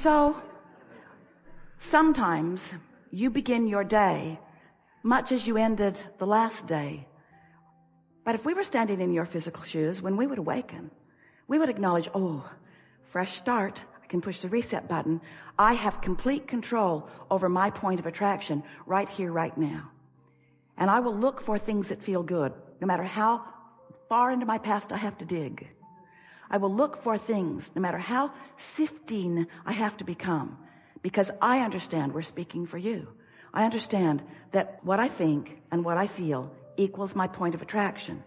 So sometimes you begin your day much as you ended the last day. But if we were standing in your physical shoes, when we would awaken, we would acknowledge, oh, fresh start. I can push the reset button. I have complete control over my point of attraction right here, right now. And I will look for things that feel good, no matter how far into my past I have to dig. I will look for things, no matter how sifting I have to become, because I understand we're speaking for you. I understand that what I think and what I feel equals my point of attraction.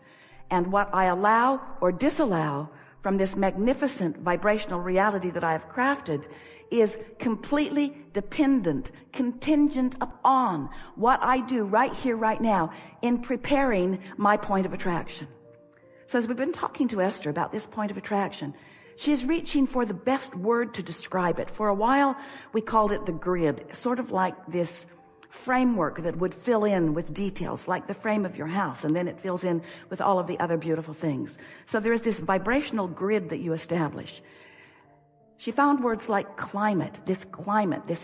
And what I allow or disallow from this magnificent vibrational reality that I have crafted is completely dependent, contingent upon what I do right here, right now in preparing my point of attraction. So as we've been talking to Esther about this point of attraction, she is reaching for the best word to describe it. For a while, we called it the grid, sort of like this framework that would fill in with details, like the frame of your house, and then it fills in with all of the other beautiful things. So there is this vibrational grid that you establish. She found words like climate, this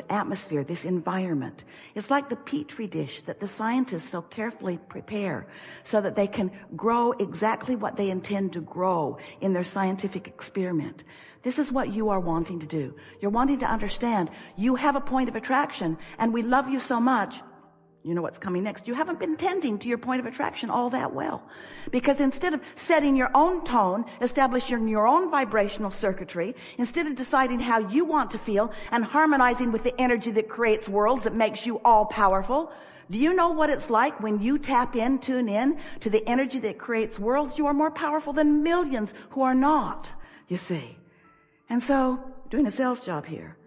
atmosphere, this environment. It's like the petri dish that the scientists so carefully prepare so that they can grow exactly what they intend to grow in their scientific experiment. This is what you are wanting to do. You're wanting to understand you have a point of attraction, and we love you so much. You know what's coming next. You haven't been tending to your point of attraction all that well. Because instead of setting your own tone, establishing your own vibrational circuitry, instead of deciding how you want to feel and harmonizing with the energy that creates worlds that makes you all powerful, do you know what it's like when you tune in to the energy that creates worlds? You are more powerful than millions who are not, you see. And so, doing a sales job here.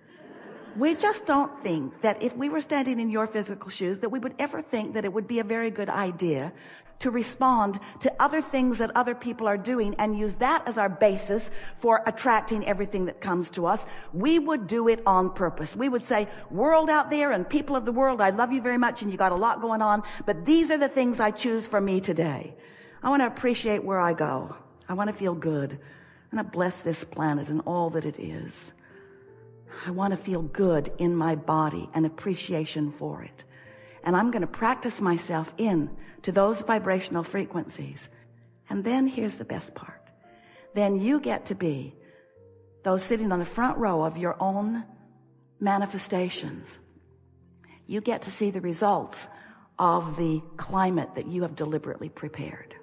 We just don't think that if we were standing in your physical shoes, that we would ever think that it would be a very good idea to respond to other things that other people are doing and use that as our basis for attracting everything that comes to us. We would do it on purpose. We would say, world out there and people of the world, I love you very much and you got a lot going on, but these are the things I choose for me today. I want to appreciate where I go. I want to feel good. I want to bless this planet and all that it is. I want to feel good in my body and appreciation for it. And I'm going to practice myself in to those vibrational frequencies. And then here's the best part. Then you get to be those sitting on the front row of your own manifestations. You get to see the results of the climate that you have deliberately prepared.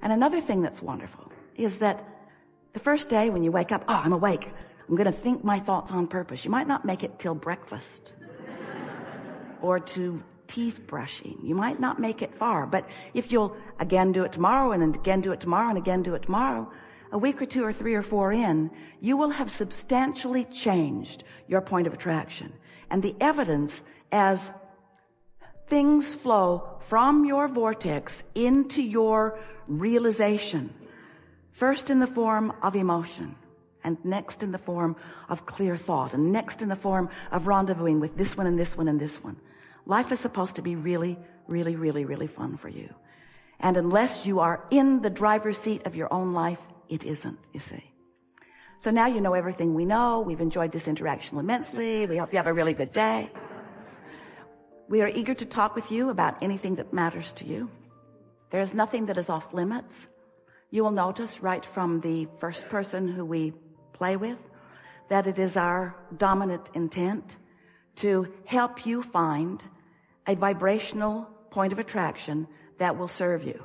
And another thing that's wonderful is that the first day when you wake up, I'm awake. I'm going to think my thoughts on purpose. You might not make it till breakfast or to teeth brushing. You might not make it far, but if you'll again do it tomorrow and again do it tomorrow and again do it tomorrow, a week or two or three or four in, you will have substantially changed your point of attraction. And the evidence as things flow from your vortex into your realization, first in the form of emotion, and next in the form of clear thought, and next in the form of rendezvousing with this one and this one and this one. Life is supposed to be really, really, really, really fun for you. And unless you are in the driver's seat of your own life, it isn't, you see. So now you know everything we know. We've enjoyed this interaction immensely. We hope you have a really good day. We are eager to talk with you about anything that matters to you. There is nothing that is off limits. You will notice right from the first person who we play with that it is our dominant intent to help you find a vibrational point of attraction that will serve you.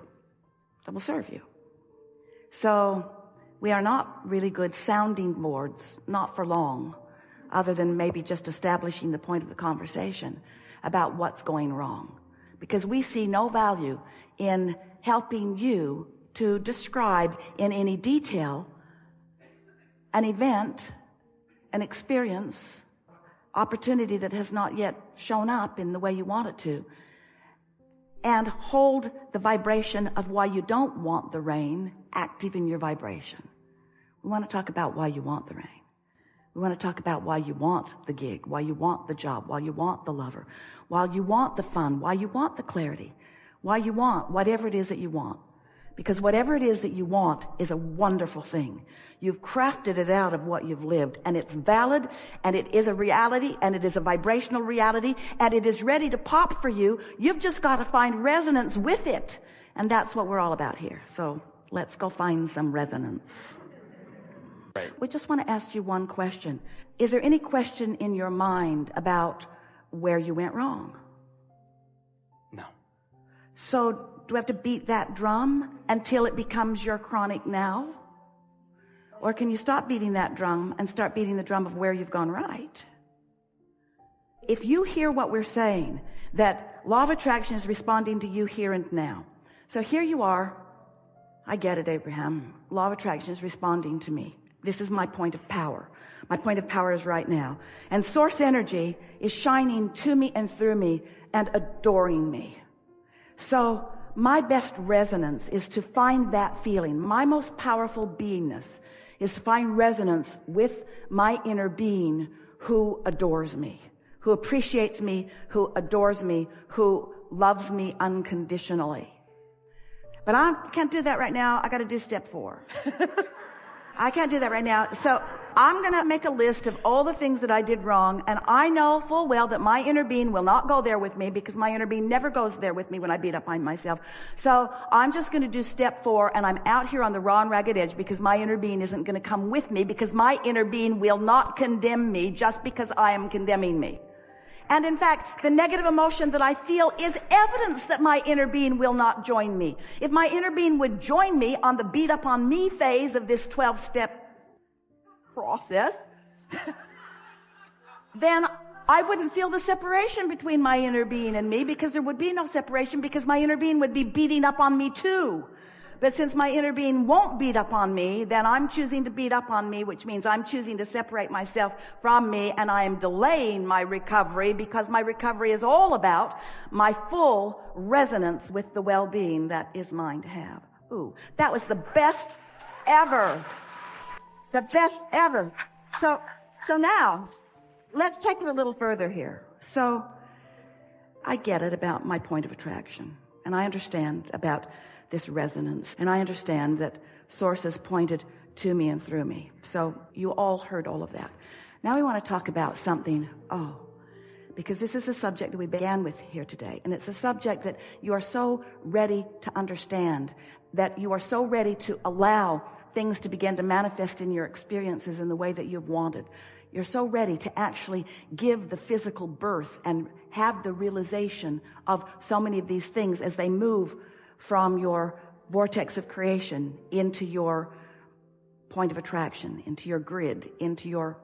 So we are not really good sounding boards, not for long, other than maybe just establishing the point of the conversation about what's going wrong. Because we see no value in helping you to describe in any detail an event, an experience, opportunity that has not yet shown up in the way you want it to, and hold the vibration of why you don't want the rain active in your vibration. We want to talk about why you want the rain. We want to talk about why you want the gig, why you want the job, why you want the lover, why you want the fun, why you want the clarity, why you want whatever it is that you want. Because whatever it is that you want is a wonderful thing. You've crafted it out of what you've lived, and it's valid, and it is a reality, and it is a vibrational reality, and it is ready to pop for you. You've just got to find resonance with it. And that's what we're all about here. So let's go find some resonance. Right. We just want to ask you one question. Is there any question in your mind about where you went wrong? No. So do we have to beat that drum until it becomes your chronic now? Or can you stop beating that drum and start beating the drum of where you've gone right? If you hear what we're saying, that law of attraction is responding to you here and now. So here you are. I get it, Abraham. Law of attraction is responding to me. This is my point of power. My point of power is right now. And source energy is shining to me and through me and adoring me. So my best resonance is to find that feeling. My most powerful beingness is to find resonance with my inner being who adores me, who appreciates me, who adores me, who loves me unconditionally. But I can't do that right now. I got to do step 4. I can't do that right now. So I'm going to make a list of all the things that I did wrong. And I know full well that my inner being will not go there with me, because my inner being never goes there with me when I beat up on myself. So I'm just going to do step 4, and I'm out here on the raw and ragged edge, because my inner being isn't going to come with me, because my inner being will not condemn me just because I am condemning me. And in fact, the negative emotion that I feel is evidence that my inner being will not join me. If my inner being would join me on the beat up on me phase of this 12-step process, then I wouldn't feel the separation between my inner being and me, because there would be no separation, because my inner being would be beating up on me too. But since my inner being won't beat up on me, then I'm choosing to beat up on me, which means I'm choosing to separate myself from me, and I am delaying my recovery, because my recovery is all about my full resonance with the well-being that is mine to have. Ooh, that was the best ever. The best ever. So now, let's take it a little further here. So I get it about my point of attraction, and I understand about this resonance, and I understand that source is pointed to me and through me. So you all heard all of that. Now we want to talk about something, because this is a subject that we began with here today, and it's a subject that you are so ready to understand, that you are so ready to allow things to begin to manifest in your experiences in the way that you've wanted. You're so ready to actually give the physical birth and have the realization of so many of these things as they move from your vortex of creation into your point of attraction, into your grid, into your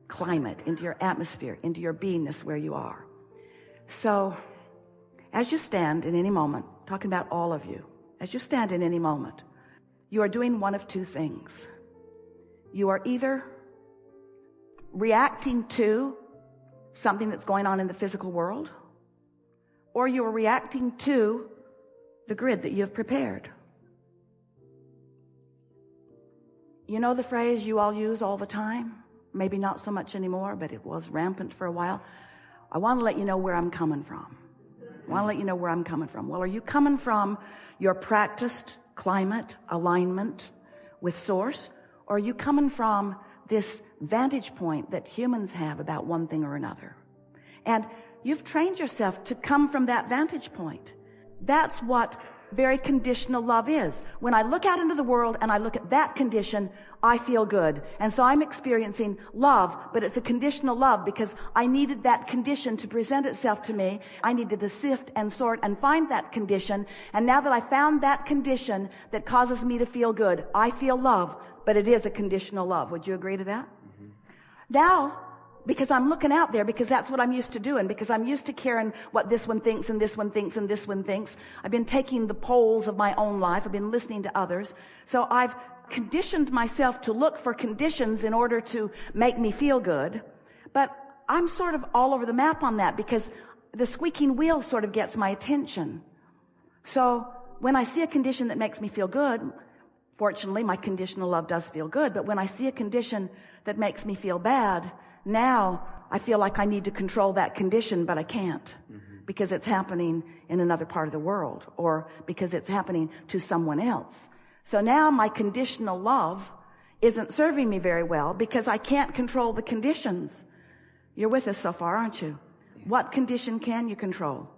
climate, into your atmosphere, into your beingness where you are. So as you stand in any moment, talking about all of you, as you stand in any moment, you are doing one of two things. You are either reacting to something that's going on in the physical world, or you are reacting to the grid that you have prepared. You know the phrase you all use all the time? Maybe not so much anymore, but it was rampant for a while. I want to let you know where I'm coming from. Well, are you coming from your practiced climate, alignment with source? Or are you coming from this vantage point that humans have about one thing or another? And you've trained yourself to come from that vantage point. That's what very conditional love is. When I look out into the world and I look at that condition, I feel good. And so I'm experiencing love, but it's a conditional love because I needed that condition to present itself to me. I needed to sift and sort and find that condition. And now that I found that condition that causes me to feel good, I feel love, but it is a conditional love. Would you agree to that? Mm-hmm. Now, because I'm looking out there, because that's what I'm used to doing, because I'm used to caring what this one thinks and this one thinks and this one thinks. I've been taking the polls of my own life. I've been listening to others. So I've conditioned myself to look for conditions in order to make me feel good. But I'm sort of all over the map on that because the squeaking wheel sort of gets my attention. So when I see a condition that makes me feel good, fortunately, my conditional love does feel good. But when I see a condition that makes me feel bad, now I feel like I need to control that condition, but I can't. Mm-hmm. because it's happening in another part of the world, or because it's happening to someone else. So now my conditional love isn't serving me very well because I can't control the conditions. You're with us so far, aren't you? What condition can you control?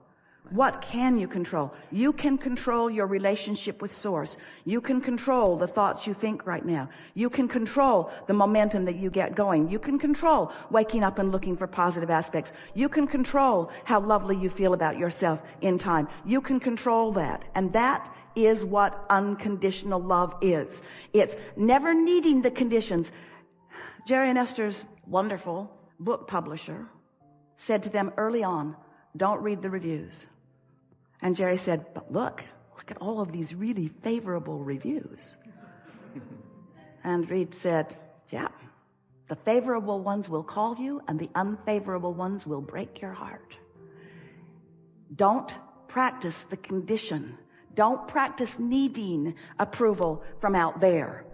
What can you control? You can control your relationship with Source. You can control the thoughts you think right now. You can control the momentum that you get going. You can control waking up and looking for positive aspects. You can control how lovely you feel about yourself in time. You can control that. And that is what unconditional love is. It's never needing the conditions. Jerry and Esther's wonderful book publisher said to them early on, don't read the reviews. And Jerry said, but look at all of these really favorable reviews. And Reed said, yeah, the favorable ones will call you and the unfavorable ones will break your heart. Don't practice the condition. Don't practice needing approval from out there.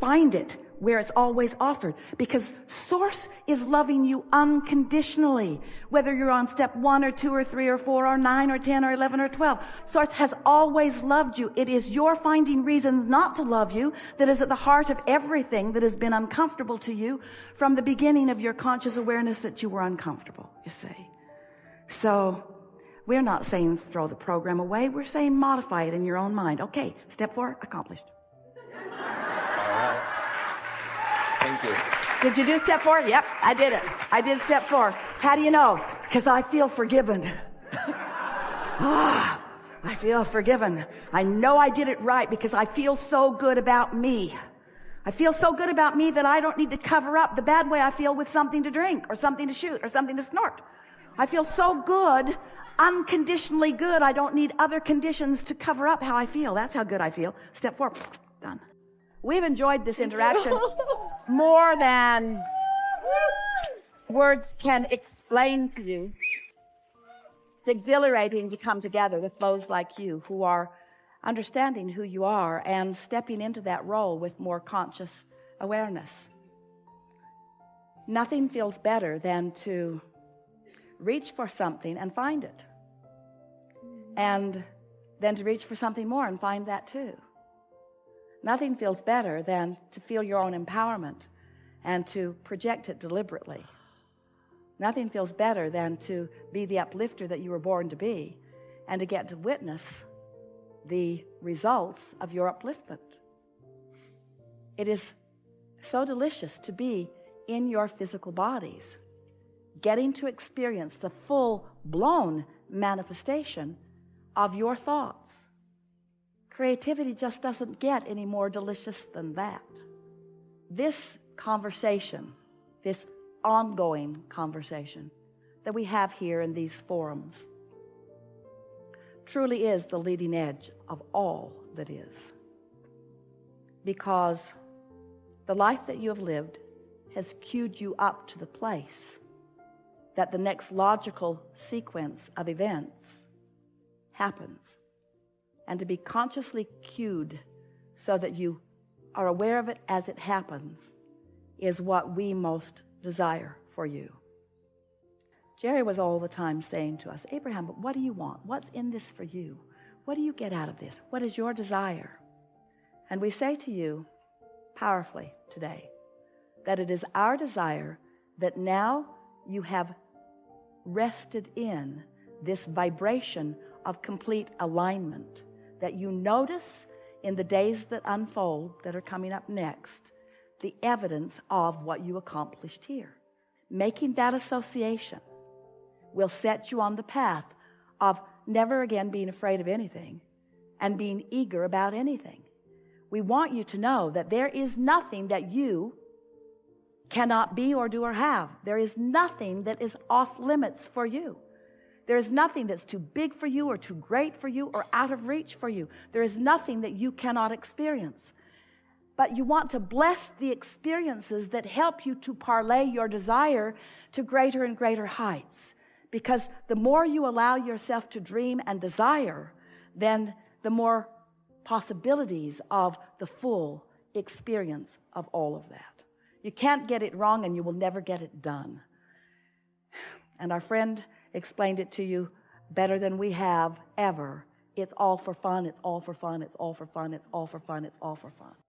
Find it where it's always offered, because Source is loving you unconditionally, whether you're on step 1 or 2 or 3 or 4 or 9 or 10 or 11 or 12. Source has always loved you. It is your finding reasons not to love you that is at the heart of everything that has been uncomfortable to you from the beginning of your conscious awareness that you were uncomfortable, you see. So we're not saying throw the program away. We're saying modify it in your own mind. Okay, step 4 accomplished. Thank you. Did you do step 4? Yep, I did it. I did step 4. How do you know? Because I feel forgiven. I feel forgiven. I know I did it right because I feel so good about me. I feel so good about me that I don't need to cover up the bad way I feel with something to drink or something to shoot or something to snort. I feel so good, unconditionally good, I don't need other conditions to cover up how I feel. That's how good I feel. Step 4, done. We've enjoyed this interaction more than words can explain to you. It's exhilarating to come together with those like you who are understanding who you are and stepping into that role with more conscious awareness. Nothing feels better than to reach for something and find it, and then to reach for something more and find that too. Nothing feels better than to feel your own empowerment and to project it deliberately. Nothing feels better than to be the uplifter that you were born to be and to get to witness the results of your upliftment. It is so delicious to be in your physical bodies, getting to experience the full-blown manifestation of your thoughts. Creativity just doesn't get any more delicious than that. This conversation, this ongoing conversation that we have here in these forums, truly is the leading edge of all that is. Because the life that you have lived has cued you up to the place that the next logical sequence of events happens. And to be consciously cued so that you are aware of it as it happens is what we most desire for you. Jerry was all the time saying to us, Abraham, but what do you want? What's in this for you? What do you get out of this? What is your desire? And we say to you powerfully today that it is our desire that now you have rested in this vibration of complete alignment, that you notice in the days that unfold, that are coming up next, the evidence of what you accomplished here. Making that association will set you on the path of never again being afraid of anything and being eager about anything. We want you to know that there is nothing that you cannot be or do or have. There is nothing that is off limits for you. There is nothing that's too big for you or too great for you or out of reach for you. There is nothing that you cannot experience. But you want to bless the experiences that help you to parlay your desire to greater and greater heights. Because the more you allow yourself to dream and desire, then the more possibilities of the full experience of all of that. You can't get it wrong and you will never get it done. And our friend explained it to you better than we have ever. It's all for fun. It's all for fun. It's all for fun. It's all for fun. It's all for fun.